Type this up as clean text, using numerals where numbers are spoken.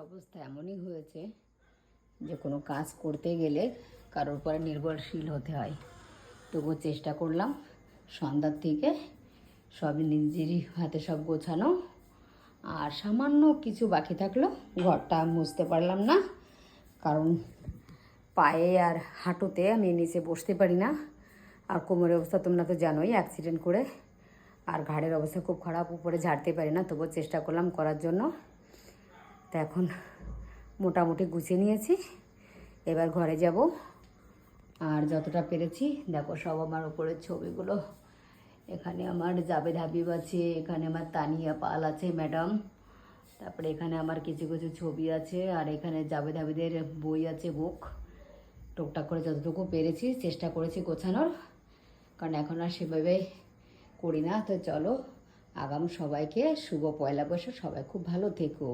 অবস্থা এমনই হয়েছে যে কোনো কাজ করতে গেলে কারোর উপরে নির্ভরশীল হতে হয়। তবুও চেষ্টা করলাম সন্ধ্যার থেকে সব নিজেরই হাতে সব গোছানো। আর সামান্য কিছু বাকি থাকলো, ঘরটা মুছতে পারলাম না, কারণ পায়ে আর হাঁটুতে আমি নিচে বসতে পারি না। আর কোমরের অবস্থা তোমরা তো জানোই, অ্যাক্সিডেন্ট করে। আর ঘাড়ের অবস্থা খুব খারাপ, উপরে ঝাড়তে পারি না, তবুও চেষ্টা করলাম করার জন্য। তো এখন মোটামুটি গুছিয়ে নিয়েছি, এবার ঘরে যাব। আর যতটা পেরেছি দেখো, সব আমার উপরের ছবিগুলো। এখানে আমার জাবেদ হাবিব আছে, এখানে আমার তানিয়া পাল আছে ম্যাডাম, তারপরে এখানে আমার কিছু কিছু ছবি আছে, আর এখানে জাবেদ হাবিদের বই আছে, বুক। টুকটাক করে যতটুকু পেরেছি চেষ্টা করেছি গোছানোর, কারণ এখন আর সেভাবে করি না। তো চলো, আগাম সবাইকে শুভ পয়লা বৈশাখ, সবাই খুব ভালো থেকো।